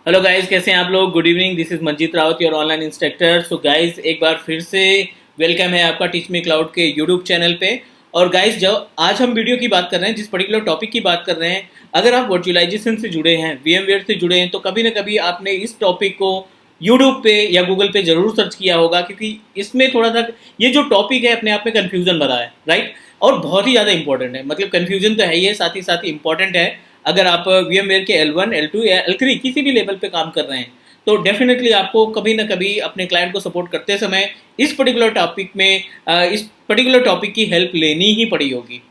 Hello guys, कैसे हैं आप लोग। Good evening, this is Manjeet Rawat, your online instructor. So guys, एक बार फिर से वेलकम है आपका टीच मी क्लाउड के यूट्यूब चैनल पे। और गाइस, जो आज हम वीडियो की बात कर रहे हैं, जिस पर्टिकुलर टॉपिक की बात कर रहे हैं, अगर आप वर्चुअलाइजेशन से जुड़े हैं, VMware से जुड़े हैं, तो कभी ना कभी आपने इस टॉपिक को यूट्यूब पे या गूगल पे जरूर सर्च किया होगा, क्योंकि इसमें थोड़ा सा ये जो टॉपिक है अपने आप में कन्फ्यूजन भरा है, राइट। और बहुत ही ज़्यादा इंपॉर्टेंट है, मतलब कन्फ्यूजन तो है ही है, साथ ही इंपॉर्टेंट है। अगर आप VMware के L1, L2 या L3 किसी भी लेवल पे काम कर रहे हैं, तो डेफिनेटली आपको कभी ना कभी अपने क्लाइंट को सपोर्ट करते समय इस पर्टिकुलर टॉपिक में इस पर्टिकुलर टॉपिक की हेल्प लेनी ही पड़ी होगी।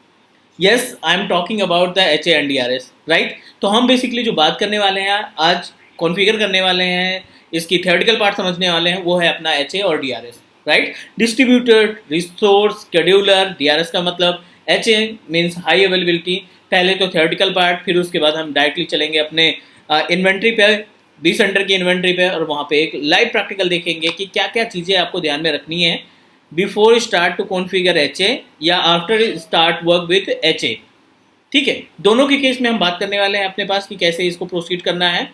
Yes, I am talking about the HA&DRS, right. तो हम बेसिकली जो बात करने वाले हैं आज, कॉन्फ़िगर करने वाले हैं, इसकी थ्योरेटिकल पार्ट समझने वाले हैं, वो है अपना HA और DRS, right. Distributed resource scheduler, DRS का मतलब, HA मीन्स हाई अवेलेबिलिटी। पहले तो थ्योरेटिकल पार्ट, फिर उसके बाद हम डायरेक्टली चलेंगे अपने इन्वेंट्री पे, vCenter की इन्वेंट्री पे, और वहाँ पे एक लाइव प्रैक्टिकल देखेंगे कि क्या क्या चीज़ें आपको ध्यान में रखनी है before start to configure HA या after start work with HA। ठीक है, दोनों के केस में हम बात करने वाले हैं अपने पास कि कैसे इसको प्रोसीड करना है।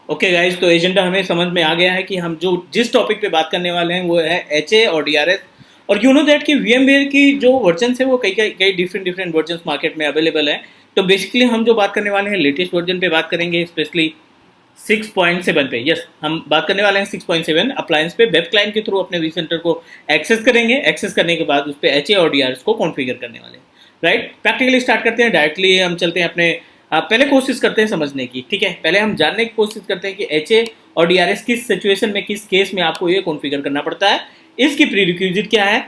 ओके गाइज, तो एजेंडा हमें समझ में आ गया है कि हम जो जिस टॉपिक पे बात करने वाले हैं वो है HA और DRS। और यू नो दैट कि VMware की जो वर्जन है वो कई डिफरेंट वर्जन मार्केट में अवेलेबल है। तो बेसिकली हम जो बात करने वाले हैं लेटेस्ट वर्जन पे बात करेंगे, स्पेशली 6.7 पे। यस, हम बात करने वाले हैं 6.7 अप्लायंस पे। वेब क्लाइंट के थ्रू अपने vCenter को एक्सेस करेंगे। एक्सेस करने के बाद उस पर HA और DRS को कॉन्फ़िगर करने वाले हैं, राइट। प्रैक्टिकली स्टार्ट करते हैं, डायरेक्टली हम चलते हैं अपने पहले कोशिश करते हैं समझने की। ठीक है, पहले हम जानने की कोशिश करते हैं कि HA और DRS किस सिचुएशन में, किस केस में आपको ये कॉन्फ़िगर करना पड़ता है, इसकी प्रीरिक्विजिट क्या है।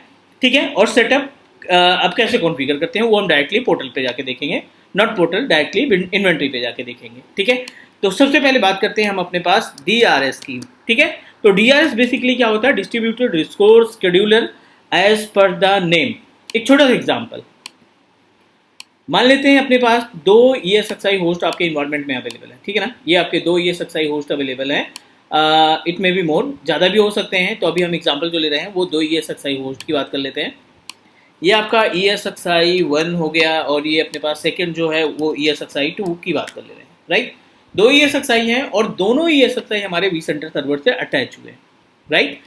ठीक है, और सेटअप अब कैसे कॉन्फ़िगर करते हैं वो हम डायरेक्टली पोर्टल पे जाके देखेंगे, नॉट पोर्टल, डायरेक्टली इन्वेंट्री पे जाके देखेंगे। ठीक है, तो सबसे पहले बात करते हैं हम अपने पास DRS की। ठीक है, तो DRS बेसिकली क्या होता है, distributed resource scheduler as per the name. एक छोटा सा एग्जाम्पल मान लेते हैं, अपने पास 2 ESXi होस्ट आपके इन्वायरमेंट में अवेलेबल है। ठीक है ना, ये आपके 2 ESXi होस्ट अवेलेबल हैं। इट मे बी मोर, ज़्यादा भी हो सकते हैं। तो अभी हम एग्जांपल जो ले रहे हैं वो 2 ESXi होस्ट की बात कर लेते हैं। ये आपका ESXi 1 हो गया, और ये अपने पास सेकंड जो है वो ESXi 2 की बात कर ले रहे हैं, राइट। 2 ESXi हैं और दोनों ESXi हमारे vCenter सर्वर से अटैच हुए हैं, राइट।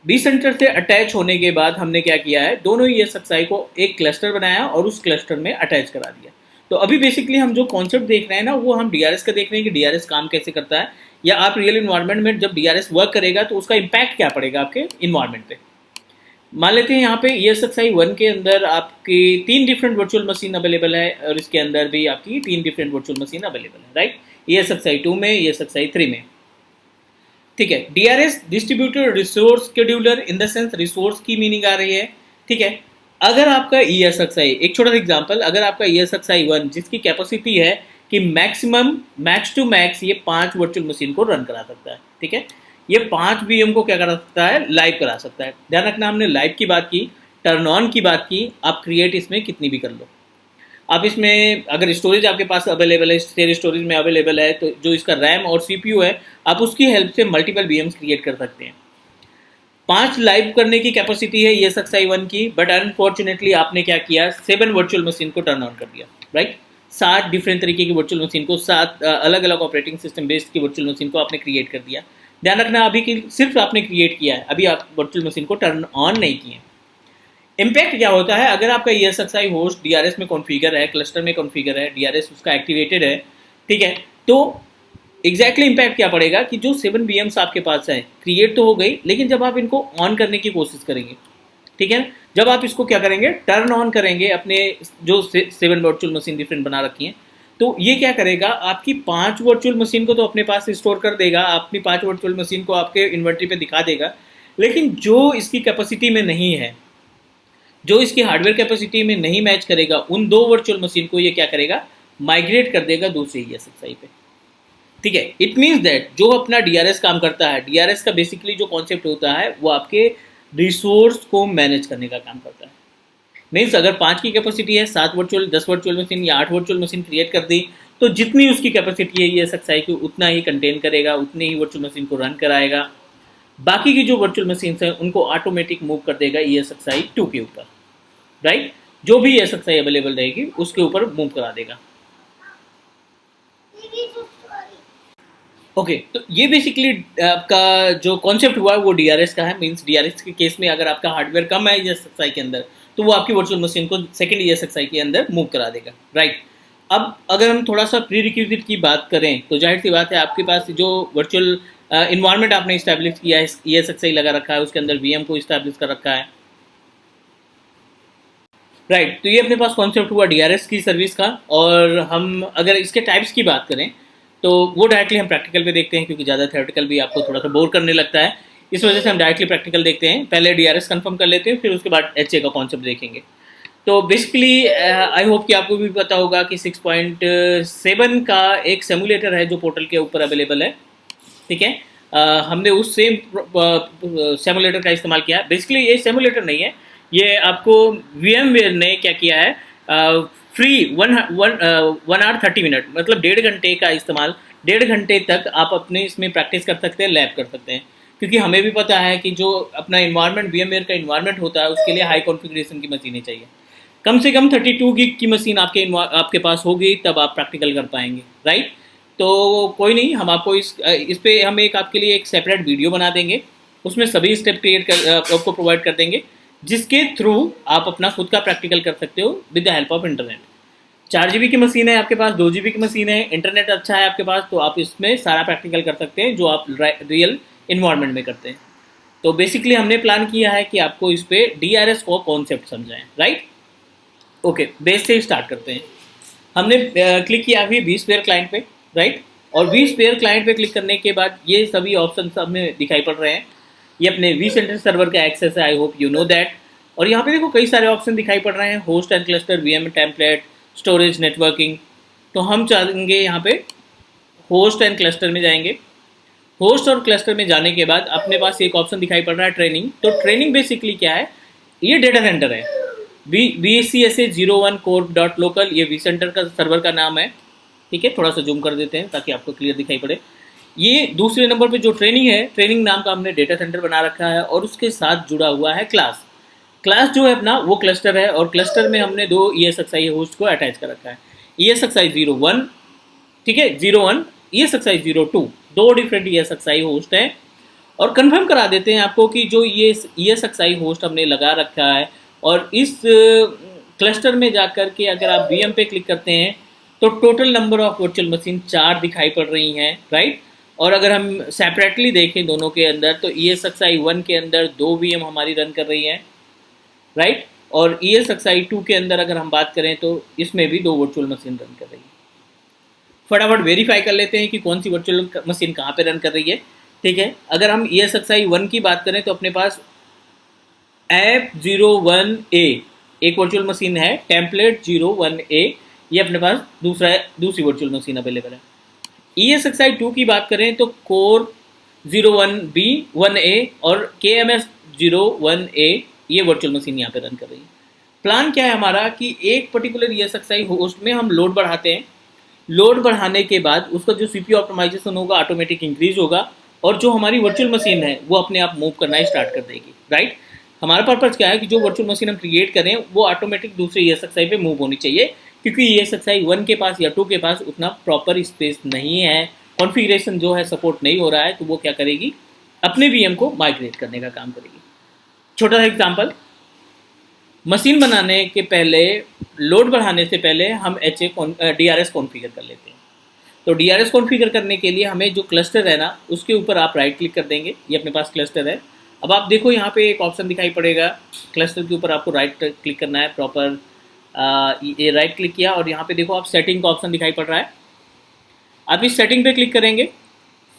vCenter से अटैच होने के बाद हमने क्या किया है, दोनों ESXi को एक क्लस्टर बनाया और उस क्लस्टर में अटैच करा दिया। तो अभी बेसिकली हम जो कॉन्सेप्ट देख रहे हैं ना, वो हम DRS का देख रहे हैं कि DRS काम कैसे करता है, या आप रियल इन्वायरमेंट में जब DRS वर्क करेगा तो उसका इम्पैक्ट क्या पड़ेगा आपके इन्वायरमेंट पे। मान लेते हैं यहाँ पे ESXi 1 के अंदर आपकी 3 डिफरेंट वर्चुअल मशीन अवेलेबल है, और इसके अंदर भी आपकी 3 डिफरेंट वर्चुअल मशीन अवेलेबल है, राइट। ESXi 2 में, ESXi 3 में। ठीक है, DRS distributed resource scheduler, in the sense resource की मीनिंग आ रही है। ठीक है, अगर आपका ESXi, एक छोटा सा एग्जांपल, अगर आपका ESXi 1 जिसकी कैपेसिटी है कि मैक्सिमम मैक्स टू मैक्स ये 5 वर्चुअल मशीन को रन करा सकता है। ठीक है, ये 5 VM को क्या करा सकता है, लाइव करा सकता है। ध्यान रखना, हमने लाइव की बात की, टर्न ऑन की बात की, आप क्रिएट इसमें कितनी भी कर लो। आप इसमें अगर स्टोरेज आपके पास अवेलेबल है, शेयर स्टोरेज में अवेलेबल है, तो जो इसका रैम और CPU है, आप उसकी हेल्प से मल्टीपल VMs क्रिएट कर सकते हैं। 5 लाइव करने की कैपेसिटी है ESXi 1 की, बट अनफॉर्चुनेटली आपने क्या किया, 7 वर्चुअल मशीन को टर्न ऑन कर दिया, राइट। 7 डिफरेंट तरीके की वर्चुअल मशीन को, 7 अलग अलग ऑपरेटिंग सिस्टम बेस्ड की वर्चुअल मशीन को आपने क्रिएट कर दिया। ध्यान रखना, अभी की सिर्फ आपने क्रिएट किया है, अभी आप वर्चुअल मशीन को टर्न ऑन नहीं किए। इम्पैक्ट क्या होता है, अगर आपका ESXi होस्ट DRS में कॉन्फ़िगर है, क्लस्टर में कॉन्फ़िगर है, DRS उसका एक्टिवेटेड है, ठीक है, तो एग्जैक्टली इम्पैक्ट क्या पड़ेगा कि जो 7 VMs आपके पास है, क्रिएट तो हो गई, लेकिन जब आप इनको ऑन करने की कोशिश करेंगे, ठीक है, जब आप इसको क्या करेंगे, टर्न ऑन करेंगे, अपने जो 7 वर्चुअल मशीन डिफरेंट बना रखी हैं, तो ये क्या करेगा, आपकी 5 वर्चुअल मशीन को तो अपने पास स्टोर कर देगा, अपनी 5 वर्चुअल मशीन को आपके इन्वेंट्री पे दिखा देगा, लेकिन जो इसकी कैपेसिटी में नहीं है, जो इसकी हार्डवेयर कैपेसिटी में नहीं मैच करेगा, उन 2 वर्चुअल मशीन को ये क्या करेगा, माइग्रेट कर देगा दूसरे ESXi पे। ठीक है, इट मीन्स दैट जो अपना DRS काम करता है, DRS का बेसिकली जो कॉन्सेप्ट होता है वो आपके रिसोर्स को मैनेज करने का काम करता है। मीन्स अगर 5 की कैपेसिटी है, 7 वर्चुअल, 10 वर्चुअल मशीन या 8 वर्चुअल मशीन क्रिएट कर दी, तो जितनी उसकी कैपेसिटी है ESXi की, उतना ही कंटेन करेगा, उतनी ही वर्चुअल मशीन को रन कराएगा। बाकी की जो वर्चुअल मशीन है उनको ऑटोमेटिक मूव कर देगा ESXi 2 के ऊपर, राइट। जो भी ESXi अवेलेबल रहेगी उसके ऊपर मूव करा देगा। ओके, तो ये बेसिकली आपका जो कॉन्सेप्ट हुआ है वो डीआरएस का है। मींस डीआरएस के केस में अगर आपका हार्डवेयर कम है ईएसएक्सआई के अंदर, तो वो आपकी वर्चुअल मशीन को सेकंड ईएसएक्सआई के अंदर मूव करा देगा, राइट। अब अगर हम थोड़ा सा प्री रिक्विजिट की बात करें तो जाहिर सी बात है आपके पास जो वर्चुअल इन्वायरमेंट आपने इस्टेब्लिश किया है, ईएसएक्सआई लगा रखा है, उसके अंदर वीएम को इस्टेब्लिश कर रखा है, राइट। तो ये अपने पास कॉन्सेप्ट हुआ डीआरएस की सर्विस का। और हम अगर इसके टाइप्स की बात करें तो वो डायरेक्टली हम प्रैक्टिकल पे देखते हैं, क्योंकि ज़्यादा थ्योरेटिकल भी आपको थोड़ा सा बोर करने लगता है। इस वजह से हम डायरेक्टली प्रैक्टिकल देखते हैं। पहले डीआरएस कंफर्म कर लेते हैं, फिर उसके बाद एचए का कॉन्सेप्ट देखेंगे। तो बेसिकली आई होप कि आपको भी पता होगा कि 6.7 का एक सिमुलेटर है जो पोर्टल के ऊपर अवेलेबल है, ठीक है। हमने उस सेम सिमुलेटर का इस्तेमाल किया है। बेसिकली ये सिमुलेटर नहीं है, ये आपको VMware ने क्या किया है, फ्री 1 hour 30 minute, मतलब 1.5 घंटे का इस्तेमाल, 1.5 घंटे तक आप अपने इसमें प्रैक्टिस कर सकते हैं, लैब कर सकते हैं। क्योंकि हमें भी पता है कि जो अपना इन्वायरमेंट VMware का इन्वायरमेंट होता है उसके लिए हाई कॉन्फ़िगरेशन की मशीनें चाहिए। कम से कम 32 गिग की मशीन आपके पास होगी, तब आप प्रैक्टिकल कर पाएंगे, राइट। तो कोई नहीं, हम आपको इस पे हम एक आपके लिए एक सेपरेट वीडियो बना देंगे, उसमें सभी स्टेप क्रिएट कर आपको प्रोवाइड कर देंगे, जिसके थ्रू आप अपना खुद का प्रैक्टिकल कर सकते हो with the help of internet. 4 GB की मशीन है आपके पास, 2 GB की मशीन है, इंटरनेट अच्छा है आपके पास, तो आप इसमें सारा प्रैक्टिकल कर सकते हैं जो आप रियल इन्वायरमेंट में करते हैं। तो बेसिकली हमने प्लान किया है कि आपको इस पे डीआरएस को कॉन्सेप्ट समझाएं, राइट। ओके, बेस से स्टार्ट करते हैं। हमने क्लिक किया अभी vSphere क्लाइंट पे, राइट। और vSphere क्लाइंट पे क्लिक करने के बाद ये सभी ऑप्शन हमें दिखाई पड़ रहे हैं। ये अपने vCenter सर्वर का एक्सेस है, I hope you know that. और यहाँ पे देखो कई सारे ऑप्शन दिखाई पड़ रहे हैं, host and cluster, VM template, storage, networking. तो हम चाहेंगे यहाँ पे होस्ट एंड क्लस्टर में जाएंगे। होस्ट और क्लस्टर में जाने के बाद अपने पास एक ऑप्शन दिखाई पड़ रहा है ट्रेनिंग। तो ट्रेनिंग बेसिकली क्या है, ये डेटा सेंटर है, BCSA01corp.local, ये vCenter का सर्वर का नाम है, ठीक है। थोड़ा सा जूम कर देते हैं ताकि आपको क्लियर दिखाई पड़े। ये दूसरे नंबर पे जो ट्रेनिंग है, ट्रेनिंग नाम का हमने डेटा सेंटर बना रखा है, और उसके साथ जुड़ा हुआ है क्लास। क्लास जो है अपना वो क्लस्टर है, और क्लस्टर में हमने 2 ESXi होस्ट को अटैच कर रखा है, ESXi 01, ठीक है, 01, ESXi 02, 2 डिफरेंट ESXi होस्ट हैं। और कंफर्म करा देते हैं आपको कि जो ये ESXi होस्ट हमने लगा रखा है, और इस क्लस्टर में जाकर के अगर आप VM पे क्लिक करते हैं तो total number of virtual machine 4 दिखाई पड़ रही हैं, राइट। और अगर हम सेपरेटली देखें दोनों के अंदर, तो ESXi 1 के अंदर 2 VM हमारी रन कर रही हैं, राइट। और ESXi 2 के अंदर अगर हम बात करें तो इसमें भी 2 वर्चुअल मशीन रन कर रही है। फटाफट वेरीफाई कर लेते हैं कि कौन सी वर्चुअल मशीन कहाँ पे रन कर रही है, ठीक है। अगर हम ESXi 1 की बात करें तो अपने पास App01A एक वर्चुअल मशीन है, टेम्पलेट 01A ये अपने पास दूसरी वर्चुअल मशीन अवेलेबल है। ESXi 2 की बात करें तो कोर 01B 1A और KMS 01A ये वर्चुअल मशीन यहाँ पे रन कर रही है। प्लान क्या है हमारा कि एक पर्टिकुलर ESXi होस्ट में हम लोड बढ़ाते हैं, लोड बढ़ाने के बाद उसका जो CPU ऑप्टिमाइजेशन होगा ऑटोमेटिक इंक्रीज होगा, और जो हमारी वर्चुअल मशीन है वो अपने आप मूव करना स्टार्ट कर देगी, राइट। हमारा पर्पज़ क्या है कि जो वर्चुअल मशीन हम क्रिएट करें वो ऑटोमेटिक दूसरे ESXi पे मूव होनी चाहिए, क्योंकि ESXi 1 के पास या 2 के पास उतना प्रॉपर स्पेस नहीं है, कॉन्फ़िगरेशन जो है सपोर्ट नहीं हो रहा है, तो वो क्या करेगी, अपने VM को माइग्रेट करने का काम करेगी। छोटा सा एग्जांपल, मशीन बनाने के पहले, लोड बढ़ाने से पहले हम DRS कॉन्फ़िगर कर लेते हैं। तो DRS कॉन्फ़िगर करने के लिए हमें जो क्लस्टर है ना, उसके ऊपर आप राइट क्लिक कर देंगे। ये अपने पास क्लस्टर है। अब आप देखो यहाँ पे एक ऑप्शन दिखाई पड़ेगा, क्लस्टर के ऊपर आपको राइट क्लिक करना है प्रॉपर। ये राइट क्लिक किया और यहाँ पे देखो आप सेटिंग का ऑप्शन दिखाई पड़ रहा है, आप इस सेटिंग पे क्लिक करेंगे।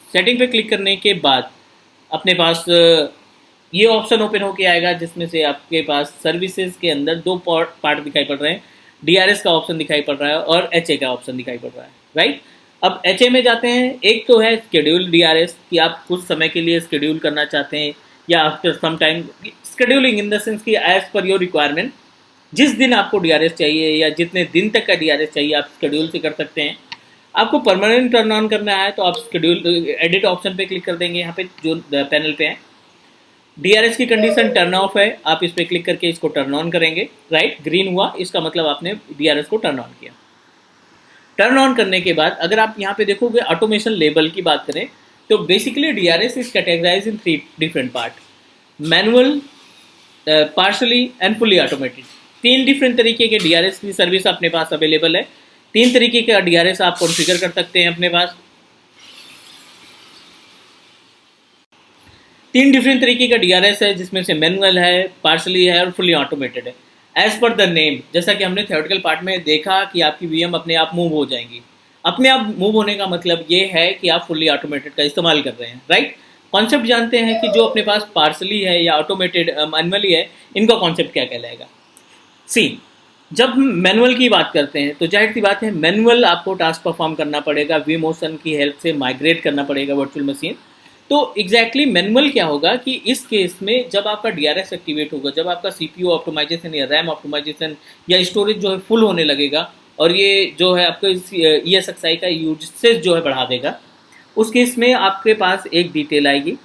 सेटिंग पे क्लिक करने के बाद अपने पास ये ऑप्शन ओपन होके आएगा, जिसमें से आपके पास सर्विसेज के अंदर 2 पार्ट दिखाई पड़ रहे हैं, DRS का ऑप्शन दिखाई पड़ रहा है और HA का ऑप्शन दिखाई पड़ रहा है, राइट। अब HA में जाते हैं। एक तो है शेड्यूल DRS कि आप कुछ समय के लिए शेड्यूल करना चाहते हैं, या after some time, scheduling in the sense कि एज पर योर रिक्वायरमेंट, जिस दिन आपको DRS चाहिए या जितने दिन तक का DRS चाहिए आप शेड्यूल से कर सकते हैं। आपको परमानेंट टर्न ऑन करना है तो आप शेड्यूल एडिट ऑप्शन पे क्लिक कर देंगे, यहाँ पे जो पैनल पे है। DRS की कंडीशन टर्न ऑफ है, आप इस पर क्लिक करके इसको टर्न ऑन करेंगे, राइट। ग्रीन हुआ, इसका मतलब आपने DRS को टर्न ऑन किया। टर्न ऑन करने के बाद अगर आप यहाँ पे देखोगे ऑटोमेशन लेबल की बात करें तो basically DRS is categorize in 3 different part, manual, partially and fully automated. 3 different तरीके के डीआरएस की सर्विस अपने पास अवेलेबल है। 3 तरीके का डीआरएस आप कॉन्फ़िगर कर सकते हैं अपने पास। 3 डिफरेंट तरीके का डीआरएस है जिसमें से मैनुअल है, पार्शली है और फुली ऑटोमेटेड है। एज पर द नेम, जैसा कि हमने थ्योरेटिकल पार्ट में देखा कि आपकी वीएम अपने आप मूव हो जाएंगी। अपने आप मूव होने का मतलब ये है कि आप फुल्ली ऑटोमेटेड का इस्तेमाल कर रहे हैं, राइट। कॉन्सेप्ट जानते हैं कि जो अपने पास पार्सली है या ऑटोमेटेड मैनुअली है, इनका कॉन्सेप्ट क्या कहलाएगा। सी, जब मैनुअल की बात करते हैं तो जाहिर सी बात है मैनुअल आपको टास्क परफॉर्म करना पड़ेगा, वी मोशन की हेल्प से माइग्रेट करना पड़ेगा वर्चुअल मशीन। तो एग्जैक्टली मैनुअल क्या होगा कि इस केस में जब आपका डीआरएस एक्टिवेट होगा, जब आपका सीपीयू ऑप्टिमाइजेशन या रैम ऑप्टिमाइजेशन या स्टोरेज जो है फुल होने लगेगा और ये जो है आपको ईएसएक्सआई का यूसेज जो है बढ़ा देगा, उस केस में आपके पास एक डिटेल आएगी,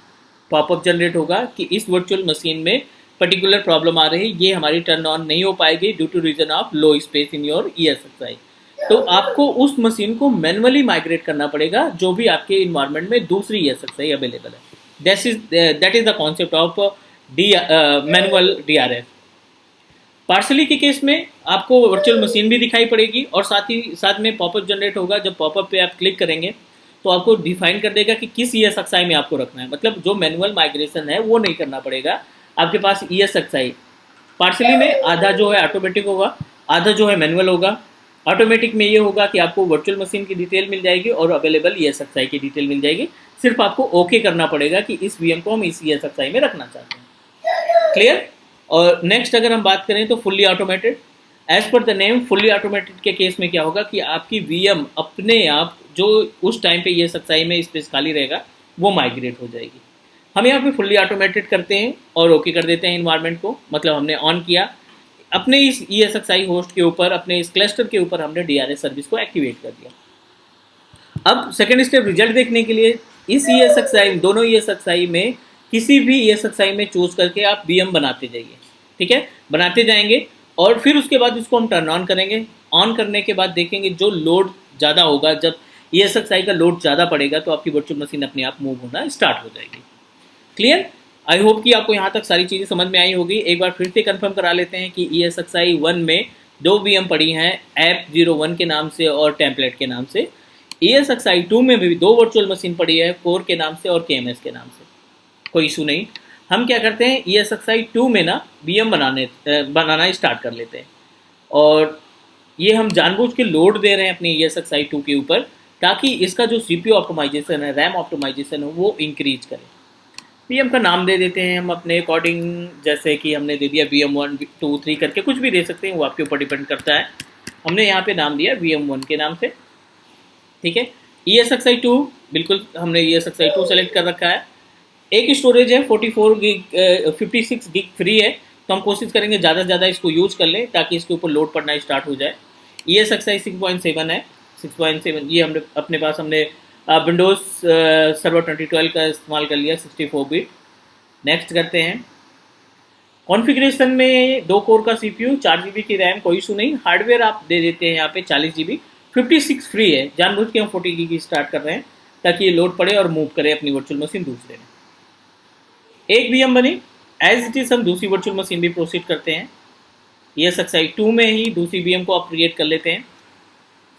पॉपअप जनरेट होगा कि इस वर्चुअल मशीन में पर्टिकुलर प्रॉब्लम आ रही है, ये हमारी टर्न ऑन नहीं हो पाएगी due to reason of low space in your ESXi. तो आपको उस मशीन को मैनुअली माइग्रेट करना पड़ेगा जो भी आपके इन्वायरमेंट में दूसरी ईएसएक्सआई अवेलेबल है। That is the concept of manual DRF. Partially के केस में आपको वर्चुअल मशीन भी दिखाई पड़ेगी और साथ में पॉपअप जनरेट होगा। जब पॉपअप पे आप क्लिक करेंगे तो आपको डिफाइन कर देगा कि किस ईएसएक्सआई में आपको रखना है। मतलब जो मैनुअल माइग्रेशन है वो नहीं करना पड़ेगा, आपके पास ईएसएक्सआई पार्सली में आधा जो है ऑटोमेटिक होगा, आधा जो है मैनुअल होगा। ऑटोमेटिक में ये होगा कि आपको वर्चुअल मशीन की डिटेल मिल जाएगी और अवेलेबल ईएसएक्सआई की डिटेल मिल जाएगी, सिर्फ आपको ओके करना पड़ेगा कि इस वीएम को हम इस ईएसएक्सआई में रखना चाहते हैं। क्लियर। और नेक्स्ट अगर हम बात करें तो fully automated, as per the name fully automated के केस में क्या होगा कि आपकी वीएम अपने आप जो उस टाइम पे ईएसएक्सआई में स्पेस खाली रहेगा वो माइग्रेट हो जाएगी। हम यहाँ पे फुल्ली ऑटोमेटेड करते हैं और ओके कर देते हैं इन्वायरमेंट को, मतलब हमने ऑन किया अपने इस ईएसएक्सआई होस्ट के ऊपर, अपने इस क्लस्टर के ऊपर हमने डीआरएस सर्विस को एक्टिवेट कर दिया। अब सेकंड स्टेप रिजल्ट देखने के लिए इस ईएसएक्सआई, दोनों ईएसएक्सआई में किसी भी ईएसएक्सआई में चूज करके आप वीएम बनाते जाइए, ठीक है, बनाते जाएंगे और फिर उसके बाद इसको हम टर्न ऑन करेंगे। ऑन करने के बाद देखेंगे जो लोड ज़्यादा होगा, जब ईएसएक्सआई का लोड ज़्यादा पड़ेगा तो आपकी वर्चुअल मशीन अपने आप मूव होना स्टार्ट हो जाएगी। क्लियर। आई होप कि आपको यहाँ तक सारी चीज़ें समझ में आई होगी। एक बार फिर से कंफर्म करा लेते हैं कि ईएसएक्सआई 1 में 2 वीएम पड़ी हैं, ऐप 01 के नाम से और टेम्पलेट के नाम से। ईएसएक्सआई 2 में भी 2 वर्चुअल मशीन पड़ी है, कोर के नाम से और केएमएस के नाम से। कोई इशू नहीं। हम क्या करते हैं ईएसएक्सआई 2 में ना वीएम बनाना स्टार्ट कर लेते हैं और ये हम जानबूझ के लोड दे रहे हैं अपने ईएसएक्सआई 2 के ऊपर ताकि इसका जो सीपीयू ऑप्टिमाइजेशन है, रैम ऑप्टिमाइजेशन है वो इंक्रीज करे। वीएम का नाम दे देते हैं हम अपने अकॉर्डिंग, जैसे कि हमने दे दिया VM1 2 3 करके, कुछ भी दे सकते हैं, वो आपके ऊपर डिपेंड करता है। हमने यहाँ पे नाम दिया VM1 के नाम से, ठीक है। ईएसएक्सआई 2 बिल्कुल हमने ईएसएक्सआई 2 सेलेक्ट कर रखा है। एक स्टोरेज है 44 गिग, 56 गिग फ्री है, तो हम कोशिश करेंगे ज़्यादा से ज़्यादा इसको यूज़ कर लें ताकि इसके ऊपर लोड पड़ना स्टार्ट हो जाए। ईएसएक्सआई 6.7 है, 6.7 ये हमने अपने पास हमने विंडोज़ सर्वर 2012 का इस्तेमाल कर लिया 64 बिट। नेक्स्ट करते हैं। कॉन्फ़िगरेशन में 2 कोर का सीपीयू, 4 GB की रैम, कोई इशू नहीं। हार्डवेयर आप दे देते हैं यहाँ पे 40 GB, 56 फ्री है, जानबूझ के हम 40 GB स्टार्ट कर रहे हैं ताकि ये लोड पड़े और मूव करे अपनी वर्चुअल मशीन दूसरे में। एक वीएम बनी, एज इट इज़ हम दूसरी वर्चुअल मशीन भी प्रोसीड करते हैं। ईएसएक्सआई 2 में ही दूसरी वीएम को आप क्रिएट कर लेते हैं।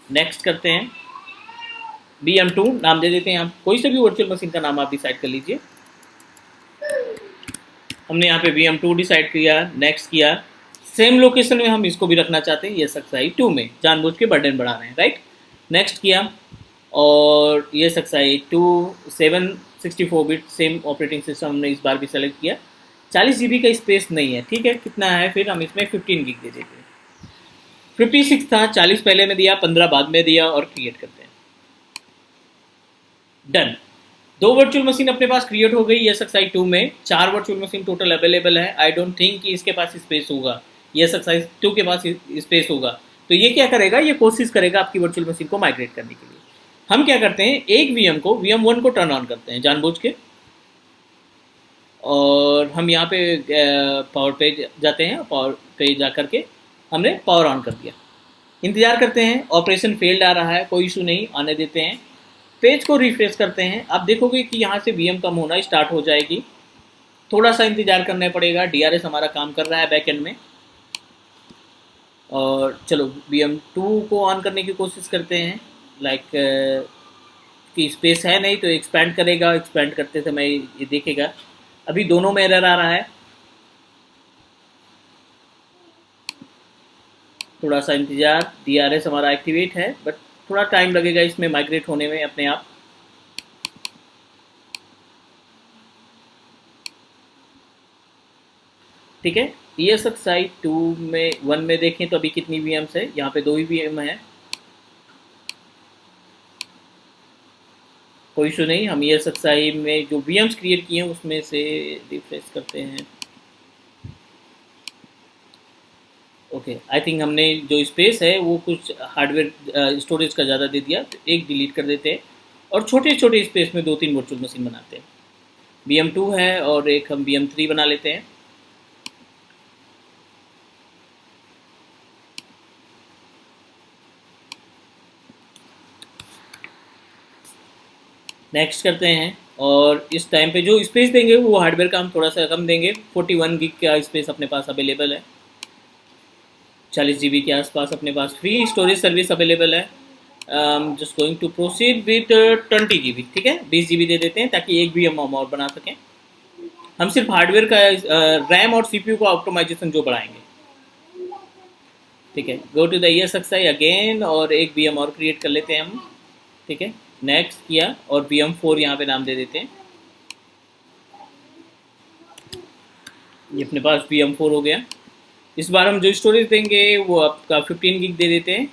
नेक्स्ट करते हैं, VM2 नाम दे देते हैं, आप कोई से भी वर्चुअल मशीन का नाम आप डिसाइड कर लीजिए। हमने यहाँ पे VM2 डिसाइड किया, नेक्स्ट किया। सेम लोकेशन में हम इसको भी रखना चाहते हैं ईएसएक्सआई 2 में, जानबूझ के बर्डन बढ़ा रहे हैं, राइट। नेक्स्ट किया और ईएसएक्सआई 2 764 बिट सेम ऑपरेटिंग सिस्टम हमने इस बार भी सेलेक्ट किया। 40 GB का स्पेस नहीं है, ठीक है, कितना है फिर हम इसमें 15 गिग दे देते हैं। 56 था, 40 पहले में दिया, 15 बाद में दिया और क्रिएट करते हैं। डन। 2 वर्चुअल मशीन अपने पास क्रिएट हो गई ईएसएक्सआई 2 में, 4 वर्चुअल मशीन टोटल अवेलेबल है। आई डोंट थिंक कि इसके पास स्पेस होगा, ईएसएक्सआई 2 के पास स्पेस होगा, तो ये क्या करेगा, ये कोशिश करेगा आपकी वर्चुअल मशीन को माइग्रेट करने के लिए। हम क्या करते हैं, एक वीएम को VM1 को टर्न ऑन करते हैं जानबूझ के, और हम यहाँ पे पावर पे जाते हैं। पावर पे जा करके हमने पावर ऑन कर दिया। इंतज़ार करते हैं, ऑपरेशन फेल्ड आ रहा है, कोई इशू नहीं, आने देते हैं। पेज को रिफ्रेश करते हैं, आप देखोगे कि यहाँ से वीएम कम होना स्टार्ट हो जाएगी। थोड़ा सा इंतज़ार करना पड़ेगा, डीआरएस हमारा काम कर रहा है बैक एंड में। और चलो VM2 को ऑन करने की कोशिश करते हैं। लाइक कि स्पेस है नहीं तो एक्सपैंड करेगा, एक्सपैंड करते समय ये देखेगा। अभी दोनों में एरर आ रहा है, थोड़ा सा इंतज़ार। डीआरएस हमारा एक्टिवेट है बट थोड़ा टाइम लगेगा इसमें माइग्रेट होने में अपने आप। ठीक है, ESXi 2 में 1 में देखें तो अभी कितनी VMs है, यहाँ पे 2 ही VM है, कोई इशू नहीं। हम ESXi में जो VMs क्रिएट किए हैं उसमें से रिफ्रेश करते हैं। ओके, आई थिंक हमने जो स्पेस है वो कुछ हार्डवेयर स्टोरेज का ज़्यादा दे दिया, तो एक डिलीट कर देते हैं और छोटे छोटे स्पेस में 2-3 वर्चुअल मशीन बनाते हैं। VM2 है और एक हम VM3 बना लेते हैं। नेक्स्ट करते हैं और इस टाइम पे जो स्पेस देंगे वो हार्डवेयर का हम थोड़ा सा कम देंगे। 41 गिग का स्पेस अपने पास अवेलेबल है, 40 GB के आसपास अपने पास फ्री स्टोरेज सर्विस अवेलेबल है। Just going to proceed with 20 GB, ठीक है, 20 GB दे देते हैं ताकि एक भी हम और बना सकें। हम सिर्फ हार्डवेयर का रैम और CPU का ऑप्टिमाइजेशन जो बढ़ाएंगे। ठीक है, go to the ESXi again और एक VM और क्रिएट कर लेते हैं हम। ठीक है, नेक्स्ट किया और VM4 यहाँ पे नाम दे देते हैं। ये अपने पास VM4 हो गया। इस बार हम जो स्टोरेज देंगे वो आपका 15 गिग दे देते हैं,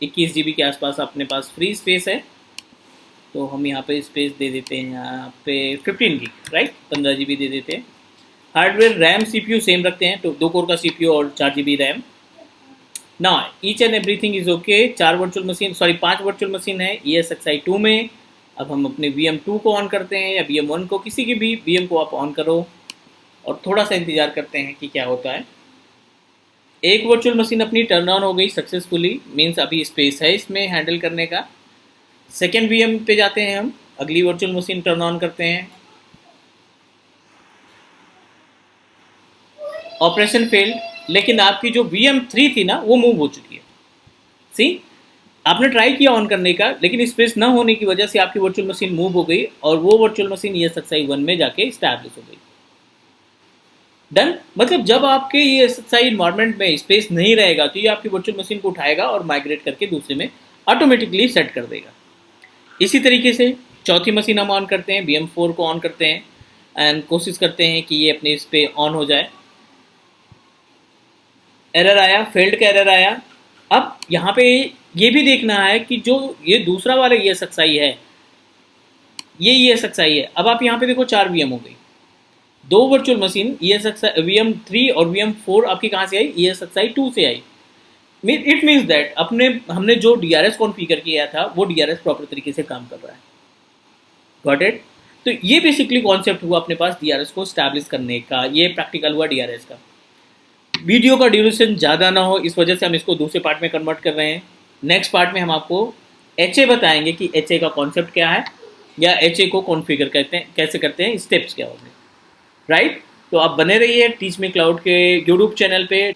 21 GB के आसपास अपने पास फ्री स्पेस है, तो हम यहाँ पे स्पेस दे देते हैं यहाँ पे 15 गिग, राइट, 15 GB दे देते हैं। हार्डवेयर रैम CPU सेम रखते हैं, तो 2 कोर का CPU और 4 GB रैम। ना each and everything is okay. 5 virtual machine है ESXi 2 में। अब हम अपने VM2 को ऑन करते हैं या VM1 को, किसी की भी VM को आप ऑन करो और थोड़ा सा इंतज़ार करते हैं कि क्या होता है। एक वर्चुअल मशीन अपनी टर्न ऑन हो गई सक्सेसफुली, मीन्स अभी स्पेस है इसमें हैंडल करने का। सेकेंड VM पे जाते हैं हम, अगली वर्चुअल मशीन टर्न ऑन करते हैं। ऑपरेशन फेल्ड, लेकिन आपकी जो VM3 थी ना वो मूव हो चुकी है। सी, आपने ट्राई किया ऑन करने का, लेकिन स्पेस ना होने की वजह से आपकी वर्चुअल मशीन मूव हो गई और वो वर्चुअल मशीन ESXi 1 में जाके स्टैब्लिश हो गई। डन, मतलब जब आपके ESXi इन्वायरमेंट में स्पेस नहीं रहेगा तो ये आपकी वर्चुअल मशीन को उठाएगा और माइग्रेट करके दूसरे में ऑटोमेटिकली सेट कर देगा। इसी तरीके से चौथी मशीन हम ऑन करते हैं, VM4 को ऑन करते हैं एंड कोशिश करते हैं कि ये अपने इस पे ऑन हो जाए। एरर आया, फेल्ड का एरर आया। अब यहाँ पे ये भी देखना है कि जो ये दूसरा वाला ESXi है, ये ESXi है। अब आप यहाँ पे देखो 4 VM हो गई, 2 वर्चुअल मशीन ESXi VM3 और VM4 आपकी कहाँ से आई, ESXi 2 से आई। इट मीन्स दैट हमने जो DRS कॉन्फ़िगर किया था वो DRS प्रॉपर तरीके से काम कर रहा है। Got it? तो ये बेसिकली कॉन्सेप्ट हुआ अपने पास DRS को स्टैब्लिश करने का, ये प्रैक्टिकल हुआ DRS का। वीडियो का ड्यूरेशन ज़्यादा ना हो इस वजह से हम इसको दूसरे पार्ट में कन्वर्ट कर रहे हैं। नेक्स्ट पार्ट में हम आपको HA बताएंगे कि HA का कॉन्सेप्ट क्या है या HA को कॉन्फ़िगर करते हैं कैसे करते हैं, स्टेप्स क्या होंगे, राइट। तो आप बने रहिए टीच मी क्लाउड के यूट्यूब चैनल पे।